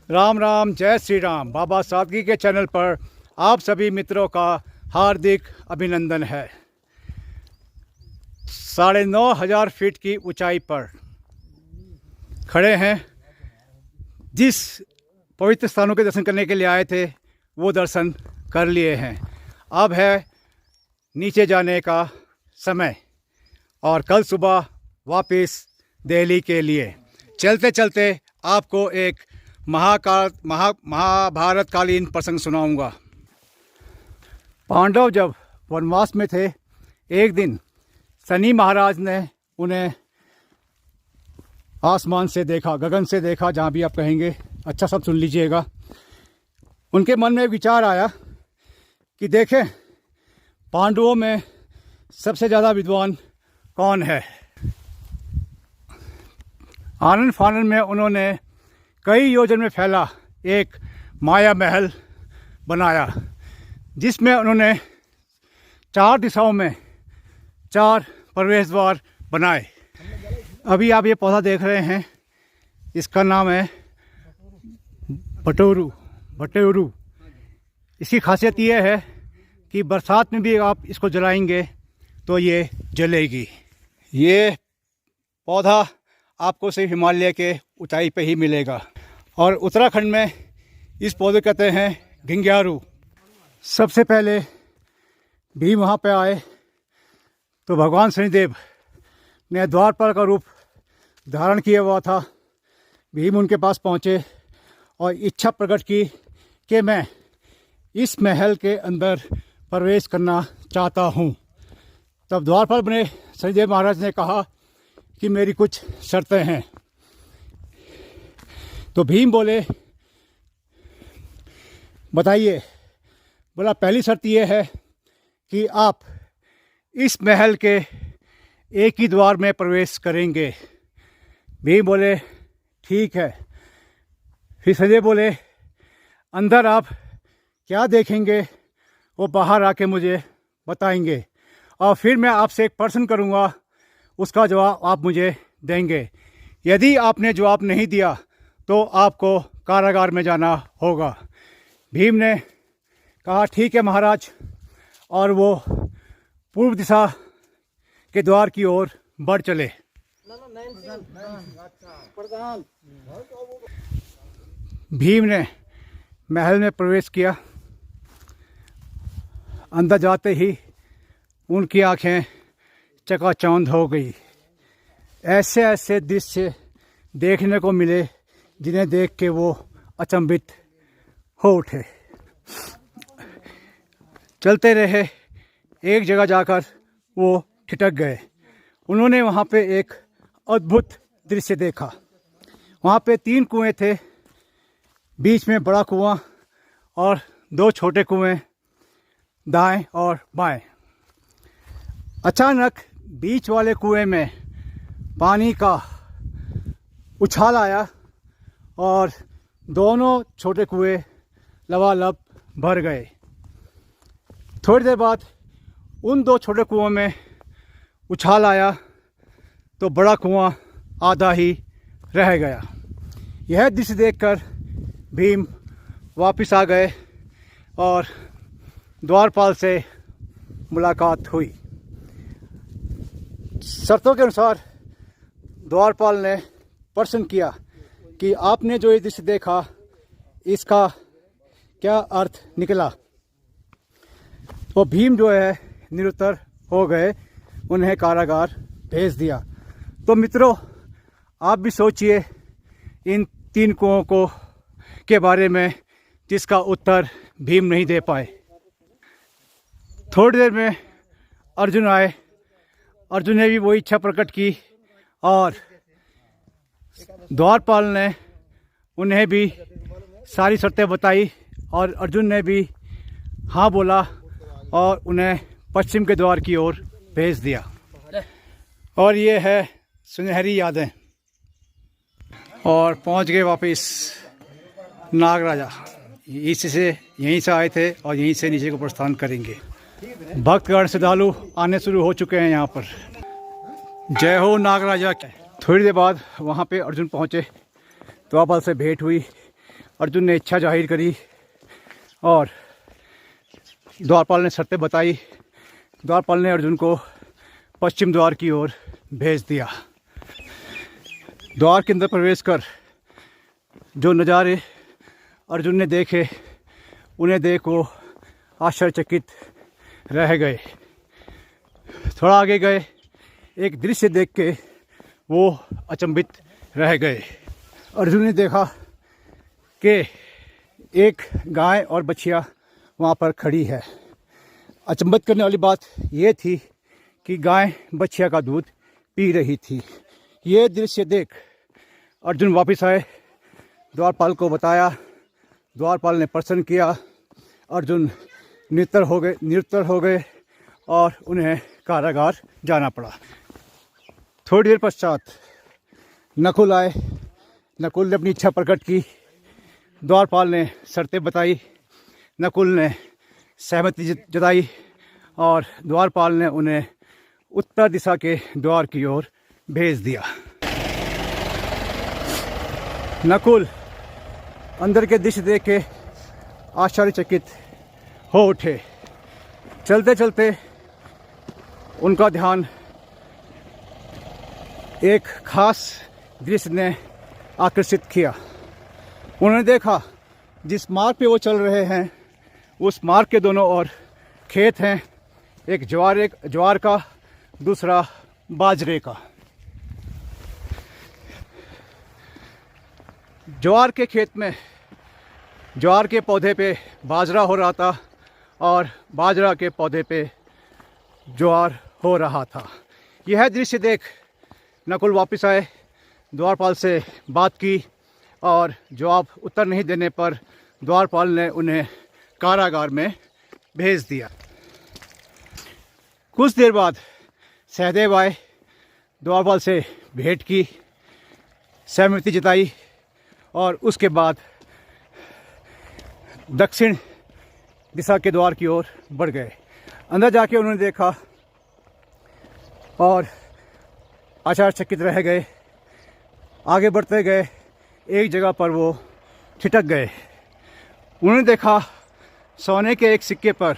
राम राम, जय श्री राम। बाबा सादगी के चैनल पर आप सभी मित्रों का हार्दिक अभिनंदन है। 9,500 फीट की ऊंचाई पर खड़े हैं। जिस पवित्र स्थानों के दर्शन करने के लिए आए थे वो दर्शन कर लिए हैं। अब है नीचे जाने का समय और कल सुबह वापस दिल्ली के लिए। चलते चलते आपको एक महाभारत कालीन प्रसंग सुनाऊंगा। पांडव जब वनवास में थे, एक दिन शनि महाराज ने उन्हें आसमान से देखा, गगन से देखा, जहाँ भी आप कहेंगे, अच्छा सब सुन लीजिएगा। उनके मन में विचार आया कि देखें पांडवों में सबसे ज़्यादा विद्वान कौन है। आनन फानन में उन्होंने कई योजन में फैला एक माया महल बनाया, जिसमें उन्होंने 4 दिशाओं में 4 प्रवेश द्वार बनाए। अभी आप ये पौधा देख रहे हैं, इसका नाम है बटेरू। इसकी खासियत ये है कि बरसात में भी आप इसको जलाएंगे तो ये जलेगी। ये पौधा आपको सिर्फ हिमालय के ऊंचाई पे ही मिलेगा और उत्तराखंड में इस पौधे कहते हैं घिंग्यारू। सबसे पहले भीम वहाँ पे आए तो भगवान शनिदेव ने द्वारपाल का रूप धारण किया हुआ था। भीम उनके पास पहुँचे और इच्छा प्रकट की कि मैं इस महल के अंदर प्रवेश करना चाहता हूँ। तब द्वारपाल बने शनिदेव महाराज ने कहा कि मेरी कुछ शर्तें हैं। तो भीम बोले, बताइए। बोला, पहली शर्त यह है कि आप इस महल के एक ही द्वार में प्रवेश करेंगे। भीम बोले, ठीक है। फिर शनिदेव बोले, अंदर आप क्या देखेंगे वो बाहर आके मुझे बताएंगे और फिर मैं आपसे एक प्रश्न करूँगा, उसका जवाब आप मुझे देंगे। यदि आपने जवाब नहीं दिया तो आपको कारागार में जाना होगा। भीम ने कहा, ठीक है महाराज, और वो पूर्व दिशा के द्वार की ओर बढ़ चले। भीम ने महल में प्रवेश किया। अंदर जाते ही उनकी आंखें चकाचौंध हो गई। ऐसे ऐसे दृश्य देखने को मिले जिन्हें देख के वो अचंभित हो उठे। चलते रहे, एक जगह जाकर वो ठिठक गए। उन्होंने वहाँ पे एक अद्भुत दृश्य देखा। वहाँ पे 3 कुएं थे, बीच में बड़ा कुआं और 2 छोटे कुएं दाएं और बाएं। अचानक बीच वाले कुएं में पानी का उछाल आया और दोनों छोटे कुएं लबालब भर गए। थोड़ी देर बाद उन 2 छोटे कुओं में उछाल आया तो बड़ा कुआं आधा ही रह गया। यह दृश्य देखकर भीम वापस आ गए और द्वारपाल से मुलाकात हुई। शर्तों के अनुसार द्वारपाल ने प्रश्न किया कि आपने जो ये दृश्य देखा, इसका क्या अर्थ निकला। तो भीम जो है निरुत्तर हो गए, उन्हें कारागार भेज दिया। तो मित्रों, आप भी सोचिए इन 3 कुओं को के बारे में जिसका उत्तर भीम नहीं दे पाए। थोड़ी देर में अर्जुन आए। अर्जुन ने भी वही इच्छा प्रकट की और द्वारपाल ने उन्हें भी सारी शर्तें बताई और अर्जुन ने भी हाँ बोला और उन्हें पश्चिम के द्वार की ओर भेज दिया। और ये है सुनहरी यादें। और पहुंच गए वापस नागराजा। इससे यहीं से आए थे और यहीं से नीचे को प्रस्थान करेंगे। भक्तगण श्रद्धालु आने शुरू हो चुके हैं यहाँ पर। जय हो नागराजा। थोड़ी देर बाद वहाँ पे अर्जुन पहुँचे, द्वारपाल से भेंट हुई अर्जुन ने इच्छा जाहिर करी और द्वारपाल ने शर्तें बताई। द्वारपाल ने अर्जुन को पश्चिम द्वार की ओर भेज दिया। द्वार के अंदर प्रवेश कर जो नज़ारे अर्जुन ने देखे, उन्हें देख वो आश्चर्यचकित रह गए। थोड़ा आगे गए, एक दृश्य देख के वो अचंभित रह गए। अर्जुन ने देखा कि एक गाय और बछिया वहाँ पर खड़ी है। अचंभित करने वाली बात ये थी कि गाय बछिया का दूध पी रही थी। ये दृश्य देख अर्जुन वापस आए, द्वारपाल को बताया। द्वारपाल ने प्रसन्न किया। अर्जुन निरुत्तर हो गए और उन्हें कारागार जाना पड़ा। थोड़ी देर पश्चात नकुल आए। नकुल ने अपनी इच्छा प्रकट की। द्वारपाल ने शर्तें बताई। नकुल ने सहमति जताई और द्वारपाल ने उन्हें उत्तर दिशा के द्वार की ओर भेज दिया। नकुल अंदर के दृश्य देख के आश्चर्यचकित हो उठे। चलते चलते उनका ध्यान एक खास दृश्य ने आकर्षित किया। उन्होंने देखा जिस मार्ग पे वो चल रहे हैं, उस मार्ग के दोनों ओर खेत हैं। एक ज्वार का, दूसरा बाजरे का। ज्वार के खेत में ज्वार के पौधे पे बाजरा हो रहा था और बाजरा के पौधे पे ज्वार हो रहा था। यह दृश्य देख नकुल वापस आए, द्वारपाल से बात की और जवाब उत्तर नहीं देने पर द्वारपाल ने उन्हें कारागार में भेज दिया। कुछ देर बाद सहदेव आए, द्वारपाल से भेंट की, सहमति जताई और उसके बाद दक्षिण दिशा के द्वार की ओर बढ़ गए। अंदर जाके उन्होंने देखा और आश्चर्यचकित रह गए। आगे बढ़ते गए, एक जगह पर वो ठिठक गए। उन्होंने देखा सोने के एक सिक्के पर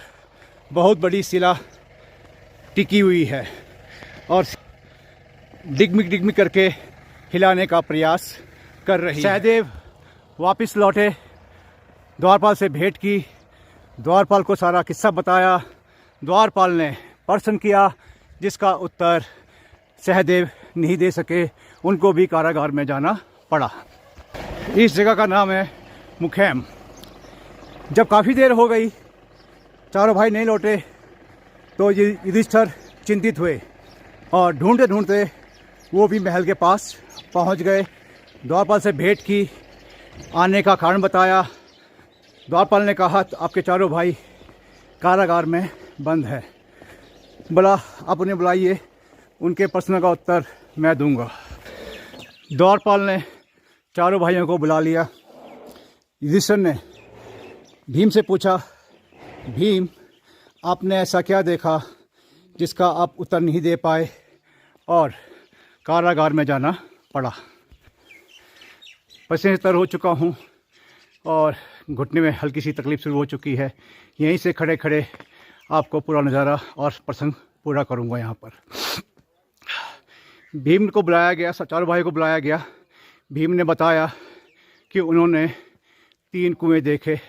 बहुत बड़ी शिला टिकी हुई है और डिगमिग करके हिलाने का प्रयास कर रही है। सहदेव वापस लौटे, द्वारपाल से भेंट की, द्वारपाल को सारा किस्सा बताया। द्वारपाल ने प्रश्न किया जिसका उत्तर सहदेव नहीं दे सके। उनको भी कारागार में जाना पड़ा। इस जगह का नाम है मुखैम। जब काफ़ी देर हो गई, चारों भाई नहीं लौटे, तो युधिष्ठिर चिंतित हुए और ढूंढते ढूंढते वो भी महल के पास पहुंच गए। द्वारपाल से भेंट की, आने का कारण बताया। द्वारपाल ने कहा आपके चारों भाई कारागार में बंद है। बोला आप उन्हें बुलाइए, उनके प्रश्न का उत्तर मैं दूंगा। द्वारपाल ने चारों भाइयों को बुला लिया। युधिष्ठिर ने भीम से पूछा, भीम आपने ऐसा क्या देखा जिसका आप उत्तर नहीं दे पाए और कारागार में जाना पड़ा? पसीने से तर हो चुका हूँ और घुटने में हल्की सी तकलीफ शुरू हो चुकी है। यहीं से खड़े खड़े आपको पूरा नज़ारा और प्रसंग पूरा करूँगा यहाँ पर। भीम को बुलाया गया, चारों भाई को बुलाया गया। भीम ने बताया कि उन्होंने 3 कुएं देखे,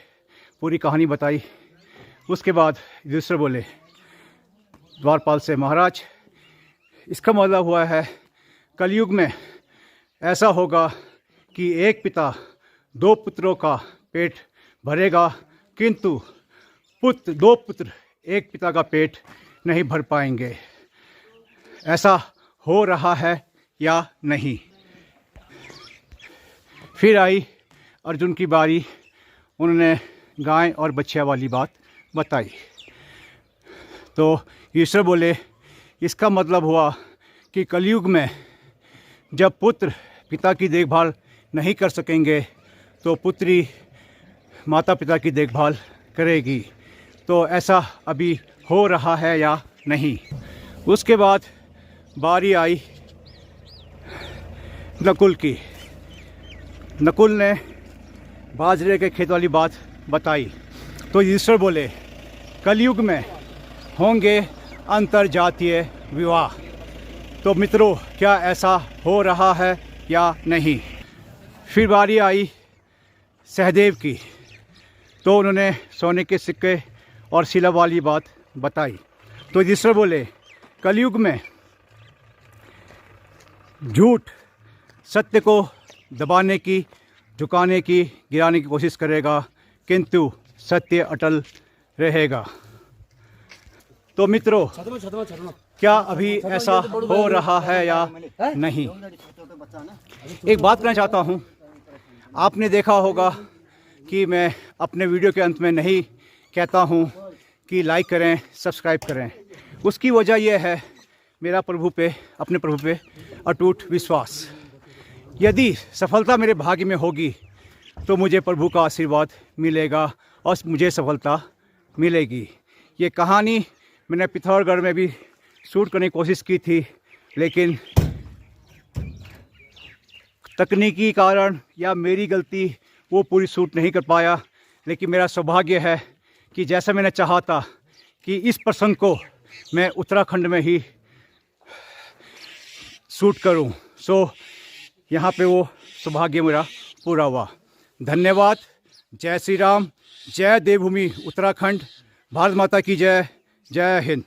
पूरी कहानी बताई। उसके बाद युधिष्ठिर बोले द्वारपाल से, महाराज इसका मतलब हुआ है कलयुग में ऐसा होगा कि एक पिता 2 पुत्रों का पेट भरेगा, किंतु 2 पुत्र एक पिता का पेट नहीं भर पाएंगे। ऐसा हो रहा है या नहीं? फिर आई अर्जुन की बारी। उन्होंने गाय और बछिया वाली बात बताई। तो युधिष्ठिर बोले इसका मतलब हुआ कि कलयुग में जब पुत्र पिता की देखभाल नहीं कर सकेंगे तो पुत्री माता पिता की देखभाल करेगी। तो ऐसा अभी हो रहा है या नहीं? उसके बाद बारी आई नकुल की। नकुल ने बाजरे के खेत वाली बात बताई। तो ईश्वर बोले कलयुग में होंगे अंतर जातीय विवाह। तो मित्रों, क्या ऐसा हो रहा है या नहीं? फिर बारी आई सहदेव की, तो उन्होंने सोने के सिक्के और शिला वाली बात बताई। तो ईश्वर बोले कलयुग में झूठ सत्य को दबाने की, झुकाने की, गिराने की कोशिश करेगा, किंतु सत्य अटल रहेगा। तो मित्रों, क्या अभी ऐसा हो रहा है या नहीं? एक बात कहना चाहता हूँ। आपने देखा होगा कि मैं अपने वीडियो के अंत में नहीं कहता हूँ कि लाइक करें, सब्सक्राइब करें। उसकी वजह यह है मेरा प्रभु पे, अपने प्रभु पे अटूट विश्वास। यदि सफलता मेरे भाग्य में होगी तो मुझे प्रभु का आशीर्वाद मिलेगा और मुझे सफलता मिलेगी। ये कहानी मैंने पिथौरागढ़ में भी शूट करने की कोशिश की थी, लेकिन तकनीकी कारण या मेरी गलती वो पूरी शूट नहीं कर पाया। लेकिन मेरा सौभाग्य है कि जैसा मैंने चाहा था कि इस प्रसंग को मैं उत्तराखंड में ही शूट करूं, सो यहाँ पे वो सौभाग्य मेरा पूरा हुआ। धन्यवाद। जय श्री राम, जय देवभूमि उत्तराखंड, भारत माता की जय, जय हिंद।